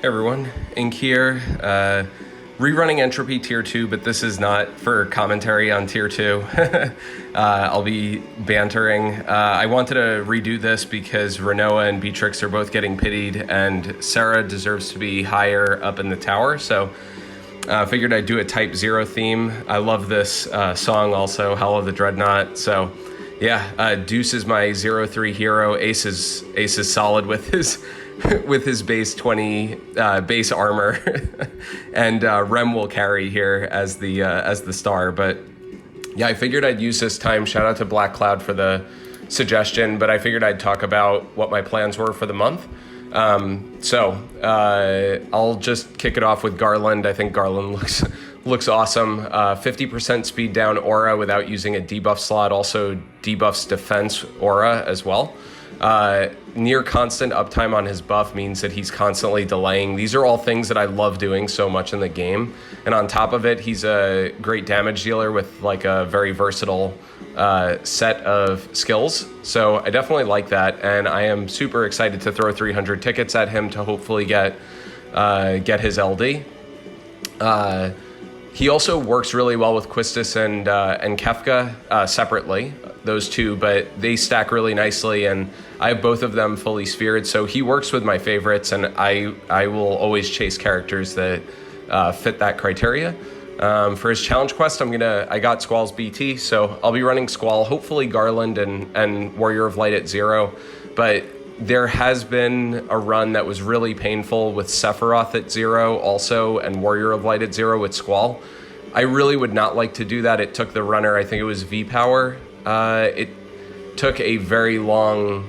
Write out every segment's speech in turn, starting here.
Hey everyone, Ink here. Rerunning Entropy Tier 2, but this is not for commentary on Tier 2. I'll be bantering. I wanted to redo this because Renoa and Beatrix are both getting pitied, and Sarah deserves to be higher up in the tower, so figured I'd do a Type 0 theme. I love this song also, Hell of the Dreadnought, so yeah, Deuce is my 0-3 hero. Ace is solid with his with his base 20 base armor, and Rem will carry here as the star. But yeah, I figured I'd use this time. Shout out to Black Cloud for the suggestion, but I figured I'd talk about what my plans were for the month. So I'll just kick it off with Garland. I think Garland looks awesome. 50% speed down aura without using a debuff slot, also debuffs defense aura as well. Near constant uptime on his buff means that he's constantly delaying. These are all things that I love doing so much in the game. And on top of it, he's a great damage dealer with like a very versatile set of skills. So I definitely like that. And I am super excited to throw 300 tickets at him to hopefully get his LD. He also works really well with Quistis and Kefka separately, those two, but they stack really nicely, and I have both of them fully sphered, so he works with my favorites, and I will always chase characters that fit that criteria. For his challenge quest, I got Squall's BT, so I'll be running Squall, hopefully Garland and Warrior of Light at 0, but there has been a run that was really painful with Sephiroth at 0 also, and Warrior of Light at 0 with Squall. I really would not like to do that. It took the runner, I think it was V-Power. It took a very long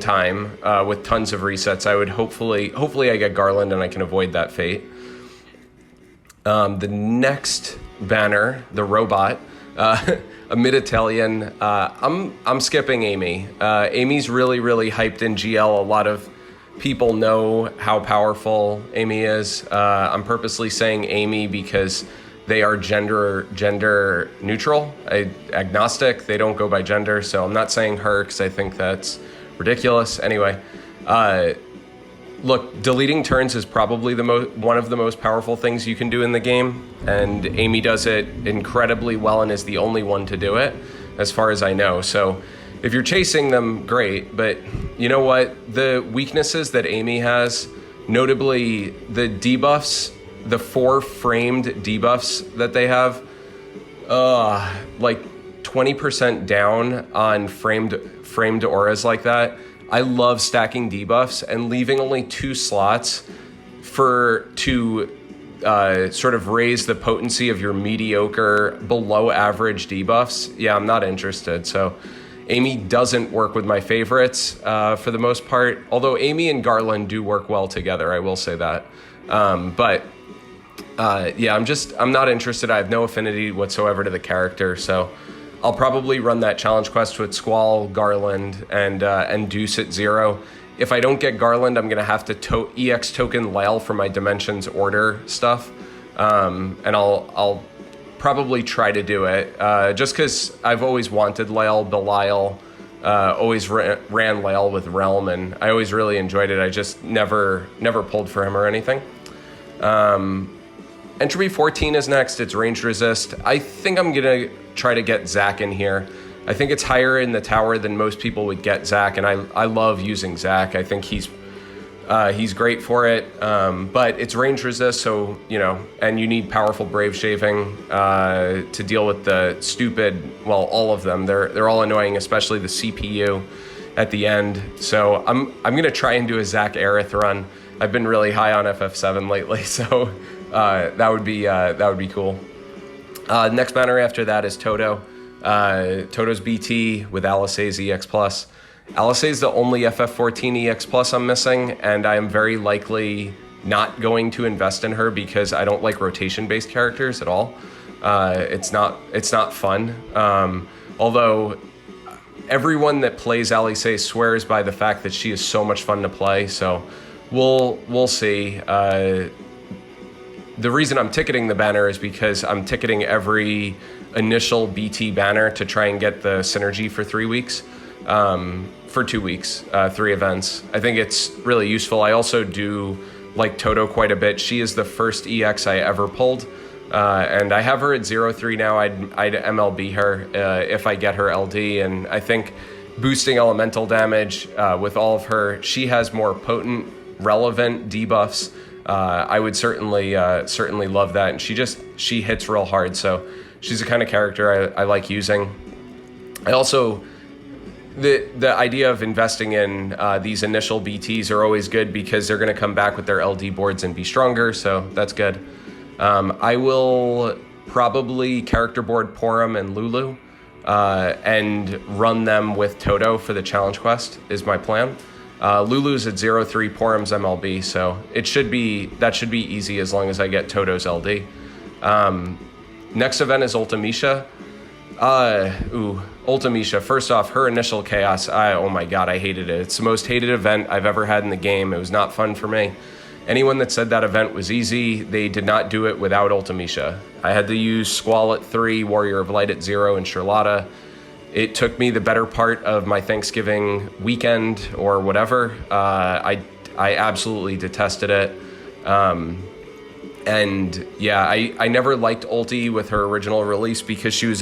time with tons of resets. I would hopefully I get Garland and I can avoid that fate. The next banner, the robot, Amidatelion. I'm skipping Amy. Amy's really hyped in GL. A lot of people know how powerful Amy is. I'm purposely saying Amy because they are gender neutral, agnostic. They don't go by gender, so I'm not saying her because I think that's ridiculous. Anyway, look, deleting turns is probably one of the most powerful things you can do in the game, and Amy does it incredibly well and is the only one to do it, as far as I know. So if you're chasing them, great, but you know what? The weaknesses that Amy has, notably the debuffs, the 4 framed debuffs that they have, like 20% down on framed auras like that. I love stacking debuffs and leaving only 2 slots to sort of raise the potency of your mediocre, below average debuffs. Yeah, I'm not interested. So Amy doesn't work with my favorites for the most part, although Amy and Garland do work well together, I will say that. Yeah, I'm not interested. I have no affinity whatsoever to the character, so I'll probably run that challenge quest with Squall, Garland, and Deuce at 0. If I don't get Garland, I'm gonna have to EX token Lyle for my Dimensions Order stuff, and I'll probably try to do it just because I've always wanted Lyle, Belial, always ran Lyle with Realm, and I always really enjoyed it. I just never pulled for him or anything. Entropy 14 is next. It's ranged resist. I think I'm gonna try to get Zac in here. I think it's higher in the tower than most people would get Zac, and I love using Zac. I think he's great for it, but it's range resist, so and you need powerful Brave Shaving to deal with the stupid. Well, all of them. They're all annoying, especially the CPU at the end. So I'm gonna try and do a Zac Aerith run. I've been really high on FF7 lately, so that would be cool. Next banner after that is Toto. Toto's BT with Alisaie's EX+. Alisaie's the only FF14 EX+ I'm missing, and I am very likely not going to invest in her because I don't like rotation-based characters at all. It's not fun. Although everyone that plays Alisaie swears by the fact that she is so much fun to play, so we'll see. The reason I'm ticketing the banner is because I'm ticketing every initial BT banner to try and get the synergy for 3 weeks. For 2 weeks, 3 events. I think it's really useful. I also do like Toto quite a bit. She is the first EX I ever pulled, and I have her at 0-3 now. I'd MLB her if I get her LD, and I think boosting elemental damage with all of her, she has more potent, relevant debuffs. I would certainly love that, and she hits real hard, so she's the kind of character I like using. I also, the idea of investing in these initial BTs are always good because they're going to come back with their LD boards and be stronger, so that's good. I will probably character board Porum and Lulu and run them with Toto for the challenge quest is my plan. Lulu's at 0-3, Porum's MLB, so that should be easy as long as I get Toto's LD. Next event is Ultimecia. Ultimecia. First off, her initial chaos, oh my god, I hated it. It's the most hated event I've ever had in the game. It was not fun for me. Anyone that said that event was easy, they did not do it without Ultimecia. I had to use Squall at 3, Warrior of Light at 0, and Charlotta. It took me the better part of my Thanksgiving weekend or whatever. I absolutely detested it. And yeah, I never liked Ulti with her original release because she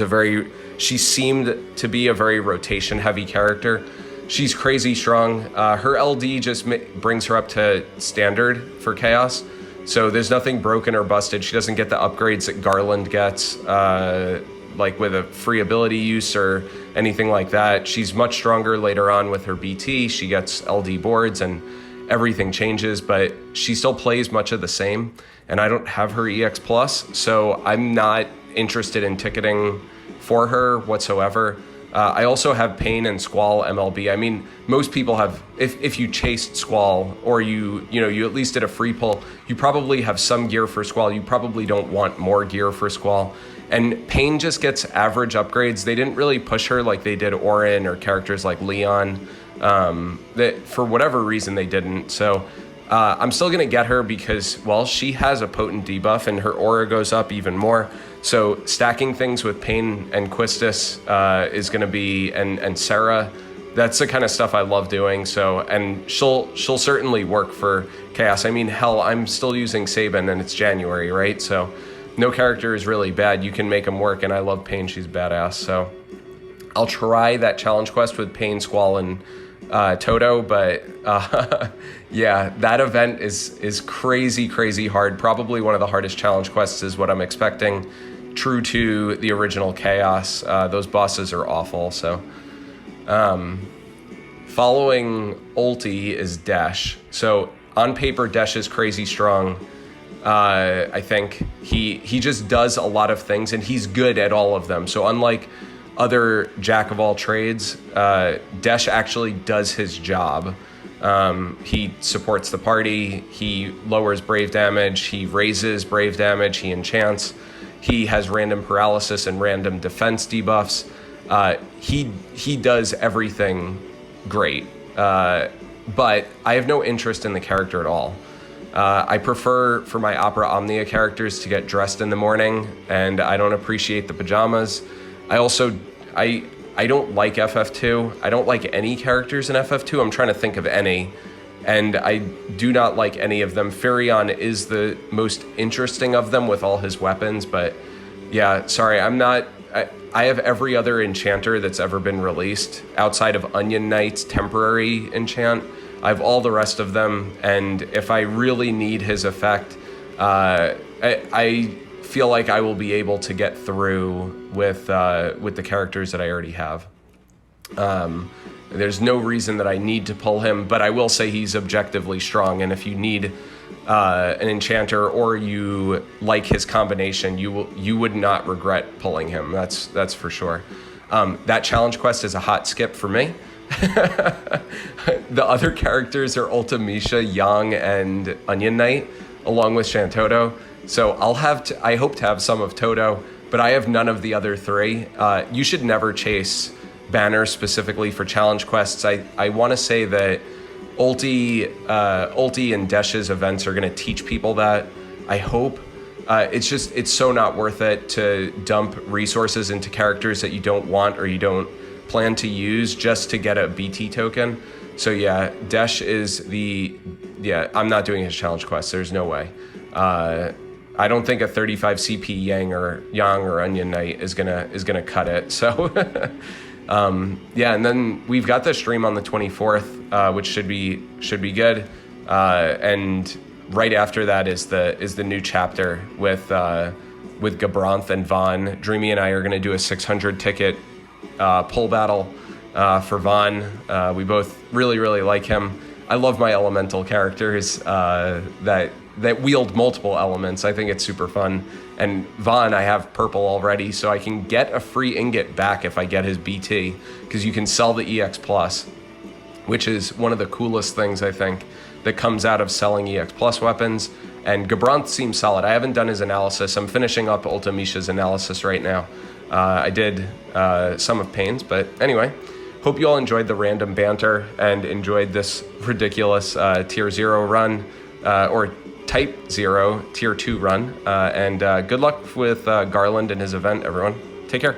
seemed to be a very rotation heavy character. She's crazy strong. Her LD just brings her up to standard for Chaos. So there's nothing broken or busted. She doesn't get the upgrades that Garland gets, like with a free ability use or anything like that. She's much stronger later on with her BT. She gets LD boards and everything changes, but she still plays much of the same. And I don't have her EX Plus, so I'm not interested in ticketing for her whatsoever. I also have Paine and Squall MLB. I mean, most people have, if you chased Squall or you at least did a free pull, you probably have some gear for Squall. You probably don't want more gear for Squall. And Paine just gets average upgrades. They didn't really push her like they did Orin or characters like Leon. That for whatever reason they didn't. So I'm still going to get her because, well, she has a potent debuff and her aura goes up even more. So stacking things with Paine and Quistis is going to be, and Sarah, that's the kind of stuff I love doing. So, and she'll certainly work for Chaos. I mean, hell, I'm still using Sabin and it's January, right? So no character is really bad. You can make them work, and I love Paine. She's badass. So I'll try that challenge quest with Paine, Squall, and Toto, but yeah, that event is crazy hard. Probably one of the hardest challenge quests is what I'm expecting. True to the original Chaos, those bosses are awful. So following Ulti is Desch. So on paper, Desch is crazy strong. I think he just does a lot of things and he's good at all of them. So unlike other jack of all trades, Desch actually does his job. He supports the party, he lowers brave damage, he raises brave damage, he enchants, he has random paralysis and random defense debuffs. He does everything great, but I have no interest in the character at all. I prefer for my Opera Omnia characters to get dressed in the morning, and I don't appreciate the pajamas. I also, I don't like FF2. I don't like any characters in FF2. I'm trying to think of any, and I do not like any of them. Firion is the most interesting of them with all his weapons, but yeah, sorry, I'm not... I have every other enchanter that's ever been released, outside of Onion Knight's temporary enchant. I have all the rest of them, and if I really need his effect, I feel like I will be able to get through with the characters that I already have. There's no reason that I need to pull him, but I will say he's objectively strong, and if you need an enchanter or you like his combination, you would not regret pulling him. That's for sure. That challenge quest is a hot skip for me. The other characters are Ultimecia, Yang, and Onion Knight, along with Shantotto. So I hope to have some of Toto, but I have none of the other three. You should never chase banners specifically for challenge quests. I want to say that Ulti and Desch's events are going to teach people that. I hope. It's so not worth it to dump resources into characters that you don't want or you don't plan to use just to get a BT token. So yeah, Desch is I'm not doing his challenge quest. There's no way. I don't think a 35 CP Yang or Onion Knight is gonna cut it. So yeah, and then we've got the stream on the 24th, which should be good. And right after that is the new chapter with Gabranth and Vaughn. Dreamy and I are gonna do a 600 ticket pull battle for Vaughn. We both really like him. I love my elemental characters that wield multiple elements. I think it's super fun. And Vaughn, I have purple already, so I can get a free ingot back if I get his BT, because you can sell the EX Plus, which is one of the coolest things, I think, that comes out of selling EX Plus weapons. And Gabranth seems solid. I haven't done his analysis. I'm finishing up Ultimecia's analysis right now. I did some of Paine's, but anyway, hope you all enjoyed the random banter and enjoyed this ridiculous Tier 0 run, or Type 0 Tier 2 run. And good luck with Garland and his event, everyone. Take care.